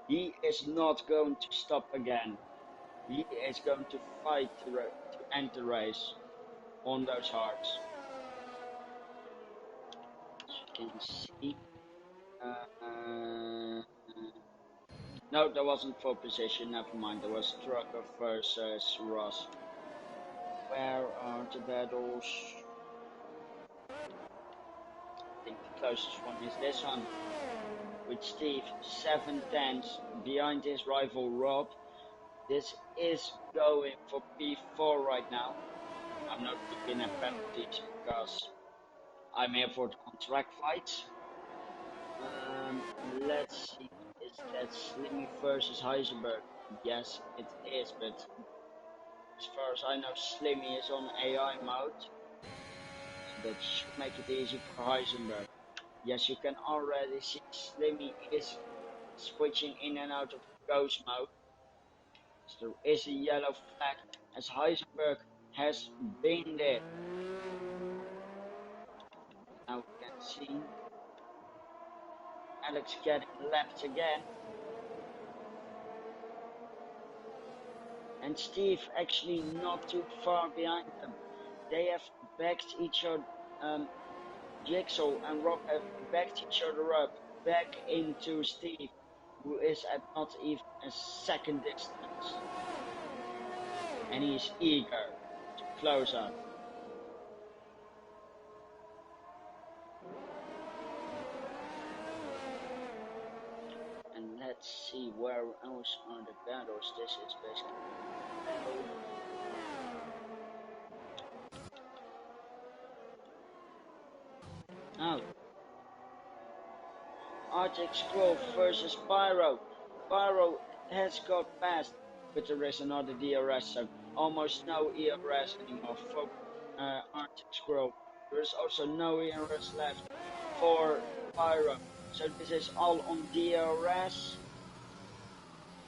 He is not going to stop again. He is going to fight to end the race on those hearts. As you can see, no, that wasn't for position, never mind, there was Trucker versus Ross. Where are the battles? I think the closest one is this one, with Steve 7 tenths behind his rival Rob. This is going for P4 right now. I'm not looking at penalties because I'm here for the on-track fights. Let's see, is that Slimmy versus Heisenberg? Yes, it is, but as far as I know, Slimmy is on AI mode, so that should make it easy for Heisenberg. Yes, you can already see Slimmy is switching in and out of ghost mode. So there is a yellow flag as Heisenberg has been there. Now we can see Alex getting lapped again. And Steve actually not too far behind them. They have backed each other, Jigsaw and Rob have backed each other up back into Steve, who is at not even a second distance. And he's eager to close up. And let's see where else are the battles. This is basically oh. Arctic Scroll versus Pyro. Pyro has got past, but there is another DRS, so almost no ERS anymore for Arctic Scroll. There is also no ERS left for Pyro, so this is all on DRS.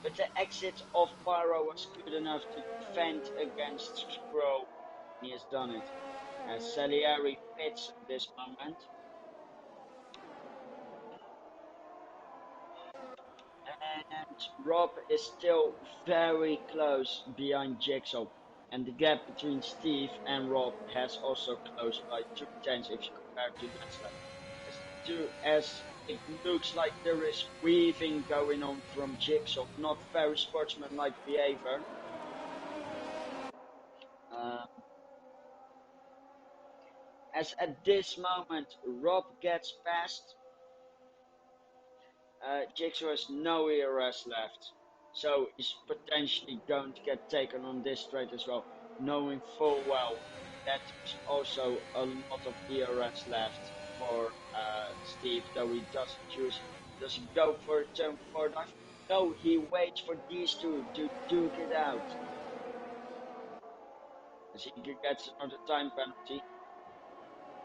But the exit of Pyro was good enough to defend against Scroll. He has done it. As Salieri pits at this moment. And Rob is still very close behind Jigsaw, and the gap between Steve and Rob has also closed by 2 tenths if you compare to that slide. As it looks like there is weaving going on from Jigsaw, not very sportsmanlike behavior. As at this moment Rob gets past, Jigsaw has no ERS left, so he's potentially going to get taken on this straight as well, knowing full well that there's also a lot of ERS left for Steve, though he doesn't go for a turn 4 dive. No, he waits for these two to duke it out. As he gets another time penalty.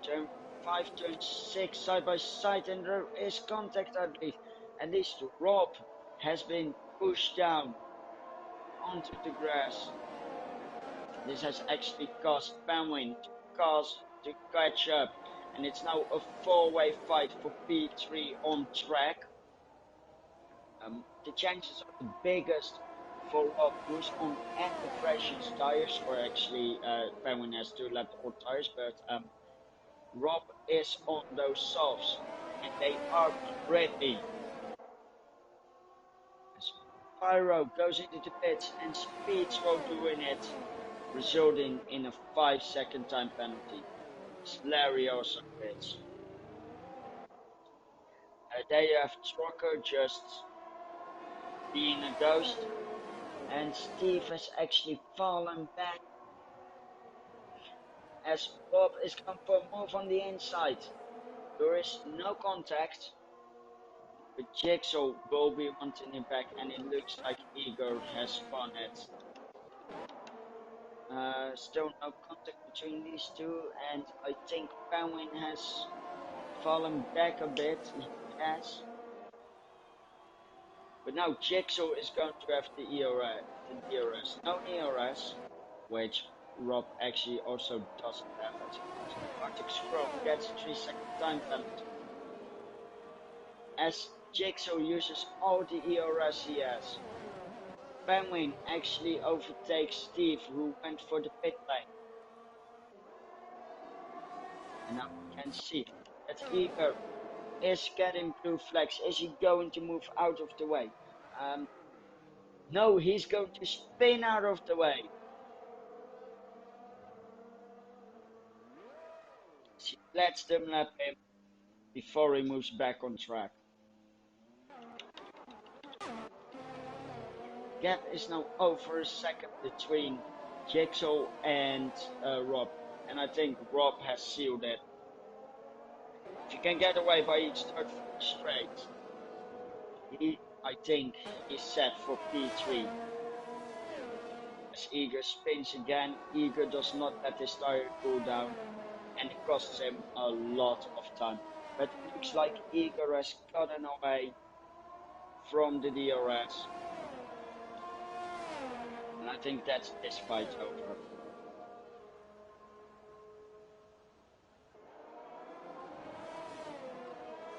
Turn 5, turn 6, side by side, and there is contact, I believe. At least Rob has been pushed down onto the grass. This has actually caused Penguin to catch up, and it's now a 4-way fight for P3 on track. The chances are the biggest for Rob, who's on end of rations tires, or actually Penguin has 2 lap old tires, but Rob is on those softs, and they are pretty. As Pyro goes into the pits and speeds while doing it, resulting in a 5-second time penalty. Larry also pits. They have Trucker just being a ghost, and Steve has actually fallen back as Bob is going for a move on the inside. There is no contact, but Jigsaw will be wanting it back, and it looks like Igor has spun it. Still no contact between these two, and I think Penguin has fallen back a bit. He has. But now Jigsaw is going to have the ERS. No ERS, which Rob actually also doesn't have it. So the Arctic Squirrel gets a 3-second time penalty. As Jigsaw uses all the ERS he has. Penguin actually overtakes Steve, who went for the pit lane. And now we can see that Eager is getting blue flags. Is he going to move out of the way? No, he's going to spin out of the way. She lets them lap him before he moves back on track. Gap is now over a second between Jigsaw and Rob. And I think Rob has sealed it. If he can get away by each third straight, I think he's set for P3. As Eager spins again, Eager does not let his tire cool down, and it costs him a lot of time. But it looks like Eager has gotten away from the DRS. And I think that's this fight over.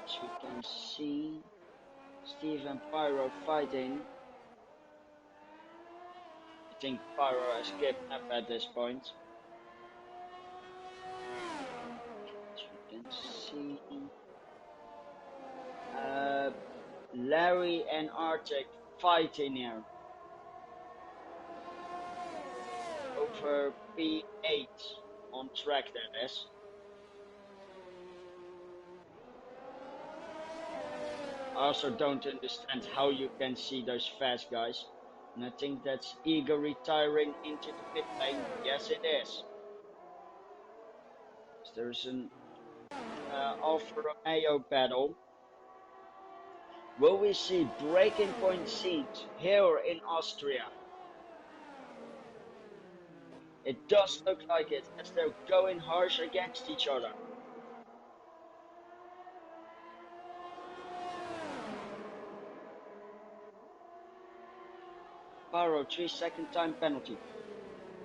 As we can see, Steve and Pyro fighting. I think Pyro has given up at this point. As we can see, Larry and Arctic fighting here over P8 on track, that is. I also don't understand how you can see those fast guys. And I think that's Eager retiring into the pit lane. Yes, it is. There's an Alfa Romeo battle. Will we see breaking point scenes here in Austria? It does look like it, as they're going harsh against each other. Pyro, 3-second time penalty.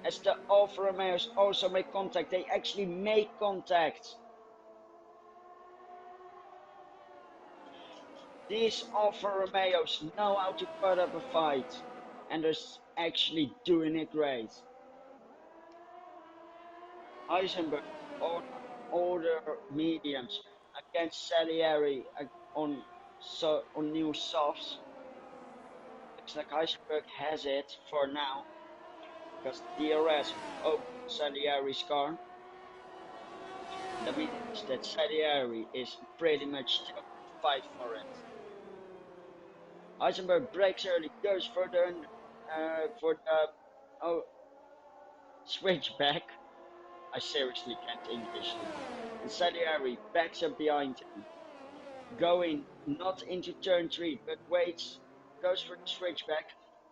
As the Alfa Romeos also make contact, they actually make contact. These Alfa Romeos know how to put up a fight, and they're actually doing it great. Heisenberg on older mediums against Salieri on new softs. Looks like Heisenberg has it for now, because DRS opened Salieri's car. That means that Salieri is pretty much still to fight for it. Heisenberg breaks early, goes for the switchback. I seriously can't English. And Salieri backs up behind him, going not into turn 3, but waits, goes for the switchback,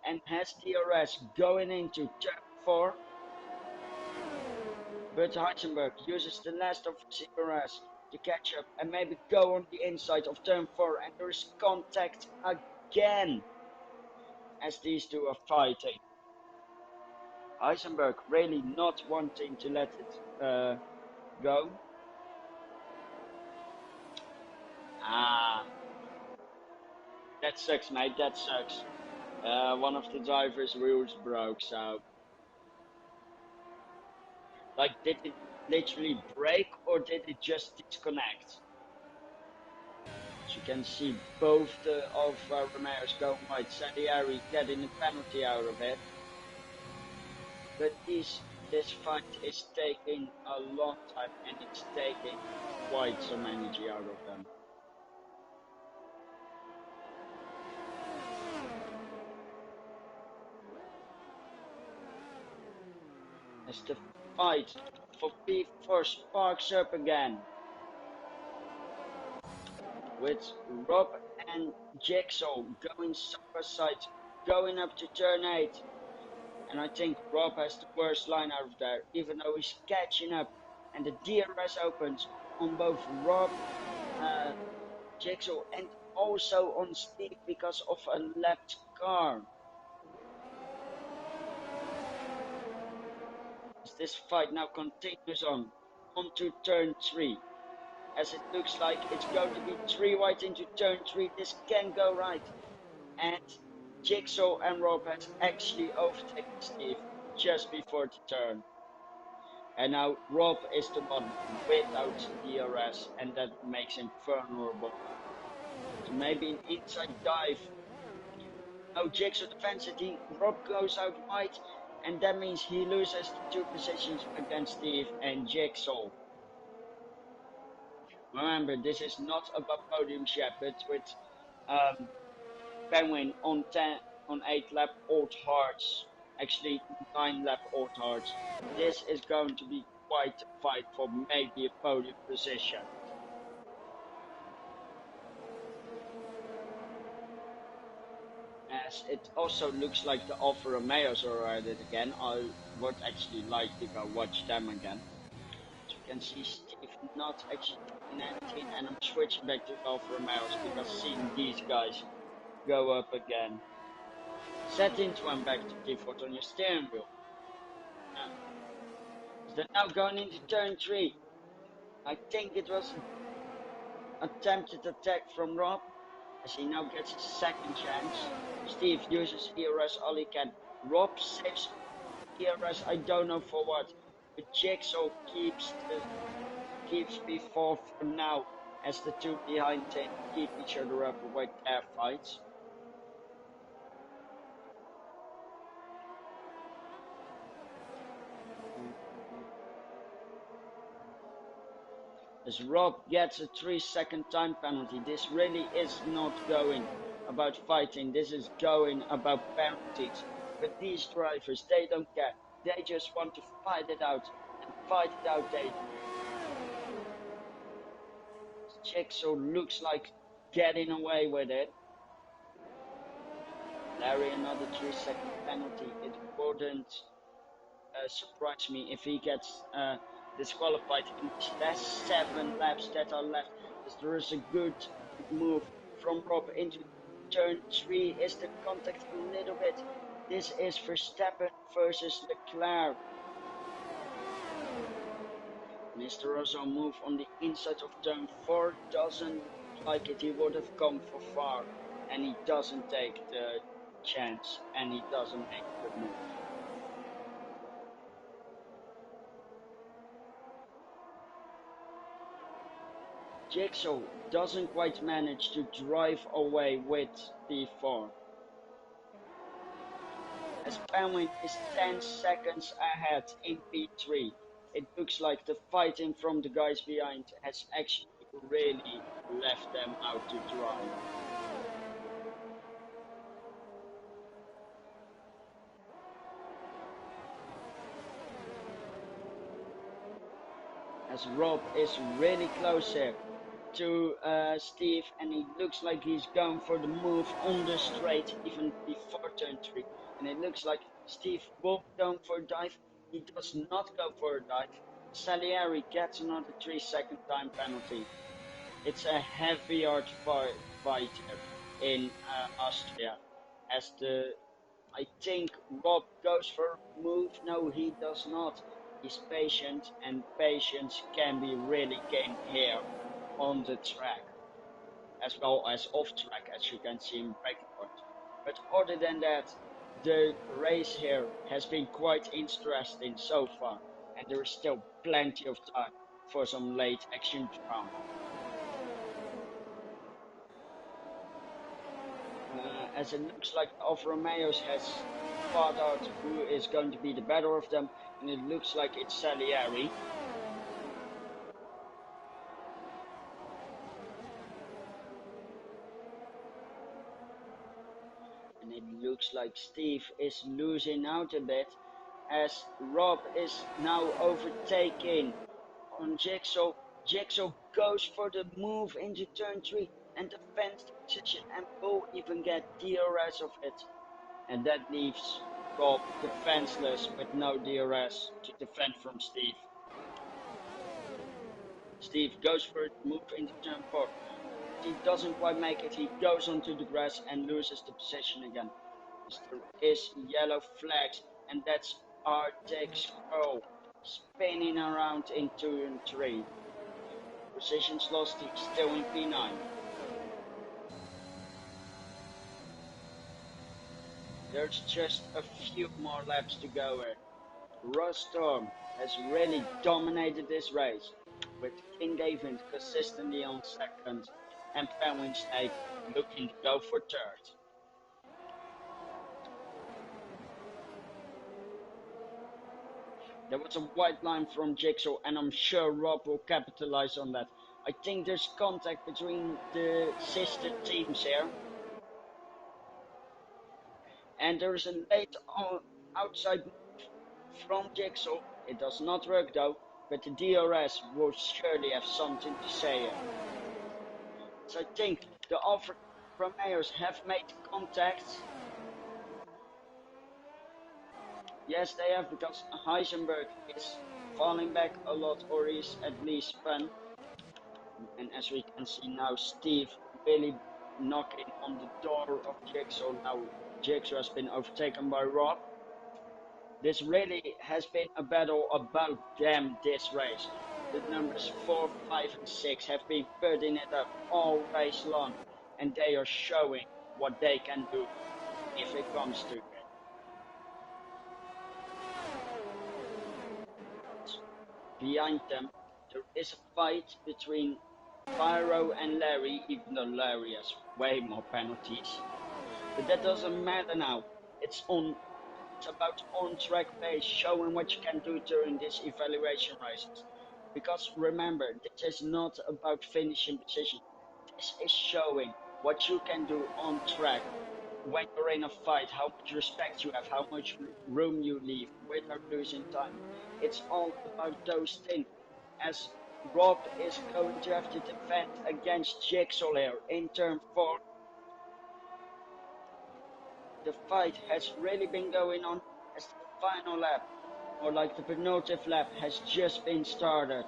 and has DRS going into turn 4. But Heisenberg uses the last of his DRS to catch up and maybe go on the inside of turn 4, and there is contact again as these two are fighting. Heisenberg really not wanting to let it go. That sucks, mate, that sucks. One of the driver's wheels broke, so... Like, did it literally break, or did it just disconnect? As you can see, both the Alfa Romeos going wide. Salieri getting a penalty out of it. But this fight is taking a long time, and it's taking quite some energy out of them. As the fight for P4 sparks up again, with Rob and Jigsaw going side by side, going up to turn 8. And I think Rob has the worst line out of there, even though he's catching up. And the DRS opens on both Rob, Jigsaw, and also on Steve because of a lapped car. as this fight now continues onto turn 3. As it looks like it's going to be 3 wide into turn 3, this can go right. And Jigsaw and Rob has actually overtaken Steve just before the turn. And now Rob is the one without DRS, and that makes him vulnerable. So maybe an inside dive. Now Jigsaw defends it, Rob goes out wide, and that means he loses the 2 positions against Steve and Jigsaw. Remember, this is not about podiums yet, but with Penguin on 8 lap old hearts, actually 9 lap old hearts. This is going to be quite a fight for maybe a podium position. As it also looks like the Alfa Romeos are at it again, I would actually like to go watch them again. As we can see, Steve not actually doing anything, and I'm switching back to the Alfa Romeos because seeing these guys go up again. Settings went back to default on your steering wheel. They're now going into turn 3. I think it was an attempted attack from Rob, as he now gets his second chance. Steve uses ERS all he can. Rob saves ERS, I don't know for what. But Jigsaw keeps before for now, as the two behind him keep each other up with their fights. As Rob gets a 3-second time penalty, this really is not going about fighting, this is going about penalties. But these drivers, they don't care. They just want to fight it out, and fight it out they do. Jigsaw looks like getting away with it. Larry, another 3-second penalty. It wouldn't surprise me if he gets disqualified in these last 7 laps that are left. As there is a good move from Rob into turn 3. Is the contact a little bit? This is Verstappen versus Leclerc. Mr. Rosso move on the inside of turn 4. Doesn't look like it. He would have come for far, and he doesn't take the chance, and he doesn't make the move. Jigsaw doesn't quite manage to drive away with P4. As Penguin is 10 seconds ahead in P3, it looks like the fighting from the guys behind has actually really left them out to dry. As Rob is really close here to Steve, and he looks like he's going for the move on the straight even before turn 3, and it looks like Steve will go for a dive. He does not go for a dive. Salieri gets another 3-second time penalty. It's a heavy hard fight in Austria, as I think Rob goes for a move. No, he does not. He's patient, and patience can be really gained here on the track, as well as off track, as you can see in breaking point. But other than that, the race here has been quite interesting so far, and there is still plenty of time for some late action drama. As it looks like Alfa Romeos has fought out who is going to be the better of them, and it looks like it's Salieri. And it looks like Steve is losing out a bit, as Rob is now overtaking on Jigsaw. Jigsaw goes for the move into turn 3 and defends the position and will even get DRS of it. And that leaves Rob defenseless with no DRS to defend from Steve. Steve goes for the move into turn 4. He doesn't quite make it. He goes onto the grass and loses the position again. There is yellow flags, and that's Arctic's goal. spinning around in 2 and 3. Positions lost, he's still in P9. There's just a few more laps to go here. Ross Storm has really dominated this race, with King David consistently on second and Penguin Snake looking to go for third. There was a white line from Jigsaw, and I'm sure Rob will capitalize on that. I think there's contact between the sister teams here. And there's a late outside move from Jigsaw. It does not work though, but the DRS will surely have something to say here. So I think the Alfa Romeos have made contact. Yes, they have, because Heisenberg is falling back a lot, or is at least spun. And as we can see now, Steve really knocking on the door of Jigsaw. Now Jigsaw has been overtaken by Rob. This really has been a battle about them this race. The numbers 4, 5 and 6 have been putting it up all race long, and they are showing what they can do if it comes to it. Behind them, there is a fight between Pyro and Larry, even though Larry has way more penalties. But that doesn't matter now. It's about on-track pace, showing what you can do during these evaluation races. Because remember, this is not about finishing position. This is showing what you can do on track when you're in a fight, how much respect you have, how much room you leave without losing time. It's all about those things. As Rob is going to have to defend against Jigsaw here in turn 4. The fight has really been going on as the final lap, or like the penultimate lap, has just been started.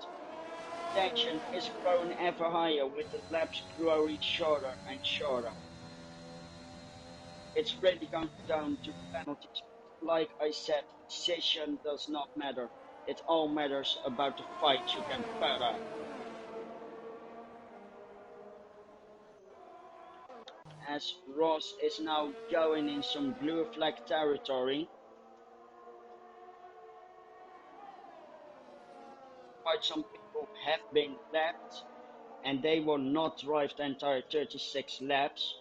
Tension is growing ever higher with the laps growing shorter and shorter. It's really going down to penalties. Like I said, decision does not matter. It all matters about the fight you can put up. As Ross is now going in some blue flag territory. Quite some people have been lapped, and they will not drive the entire 36 laps.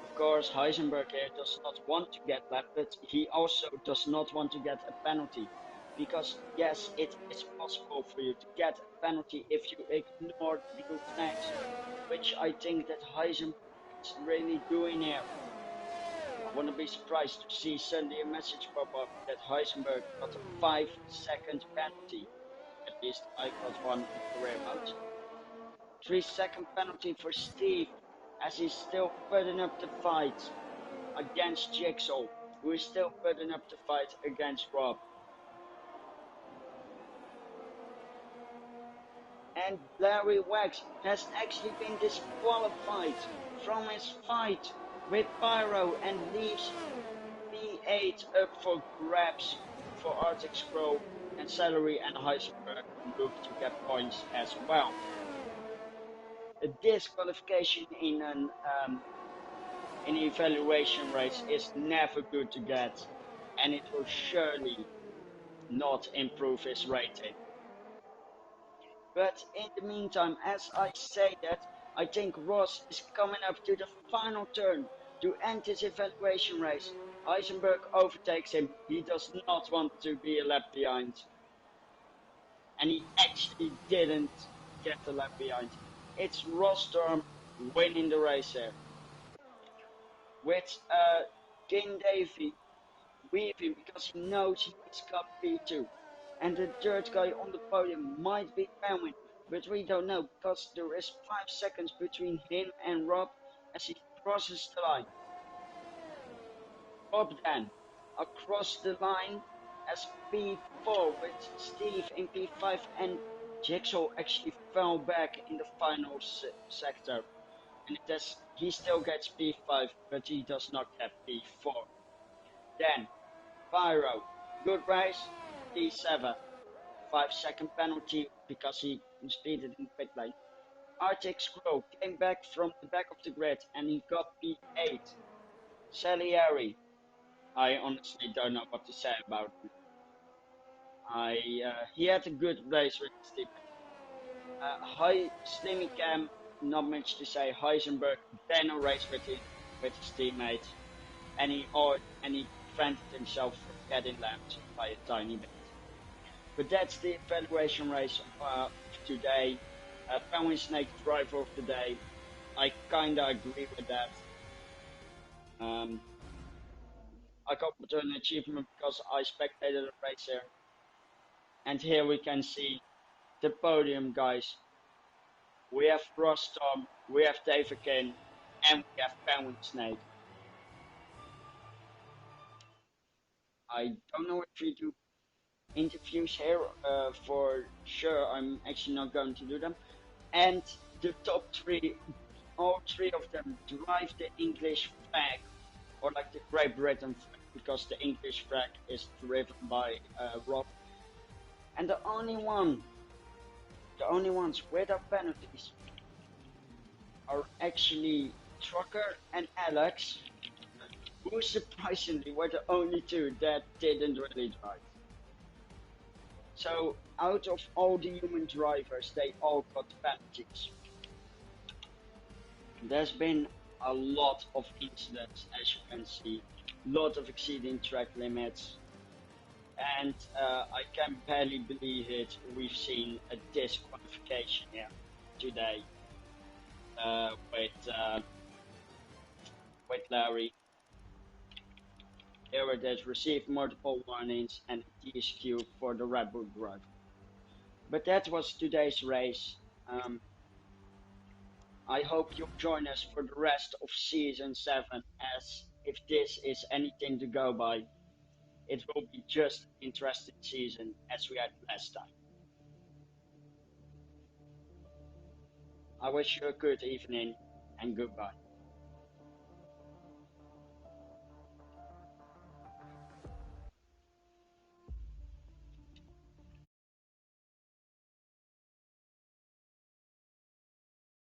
Of course, Heisenberg here does not want to get lapped, but he also does not want to get a penalty. Because yes, it is possible for you to get a penalty if you ignore blue flags, which I think that Heisenberg is really doing here. I wouldn't be surprised to see suddenly a message pop up that Heisenberg got a 5-second penalty. At least I got one in career mode. 3-second penalty for Steve, as he's still putting up the fight against Jigsaw, who is still putting up the fight against Rob. And Larry Wax has actually been disqualified from his fight with Pyro and leaves P8 up for grabs for Arctic Scroll, and Celery and Heisenberg look to get points as well. A disqualification in an evaluation race is never good to get, and it will surely not improve his rating. But in the meantime, as I say that, I think Ross is coming up to the final turn to end his evaluation race. Heisenberg overtakes him. He does not want to be a lap behind. And he actually didn't get the lap behind. It's Ross Storm winning the race here. With King Davey weaving because he knows he's got P2. And the third guy on the podium might be Penguin, but we don't know because there is 5 seconds between him and Rob as he crosses the line. Rob then across the line as P4 with Steve in P5, and Jigsaw actually fell back in the final sector. And he still gets P5, but he does not get P4. Then Pyro Good race, P7. 5-second penalty because he speeded in pit lane. Arctic Scroll came back from the back of the grid and he got P8. Salieri, I honestly don't know what to say about him. He had a good race with his teammate. Hi, Slimmy Cam, not much to say. Heisenberg then a race with his teammates, and he prevented himself from getting lapped by a tiny bit. But that's the evaluation race of today. Penguin Snake driver of the day. I kinda agree with that. Um, I got an achievement because I spectated a race here, and here we can see the podium, guys. We have Rostom, we have Davikin, and we have Penguin Snake. I don't know if we do interviews here. For sure, I'm actually not going to do them. And the top three, all three of them drive the English flag, or like the Great Britain flag, because the English flag is driven by Rob. And the only ones without penalties are actually Trucker and Alex, who surprisingly were the only two that didn't really drive. So out of all the human drivers, they all got penalties. There's been a lot of incidents, as you can see, a lot of exceeding track limits, and I can barely believe it. We've seen a disqualification here today uh, with uh, with Larry. Aero has received multiple warnings and a DSQ for the Red Bull driver. But that was today's race. Um, I hope you'll join us for the rest of season 7, as if this is anything to go by, it will be just an interesting season as we had last time. I wish you a good evening and goodbye.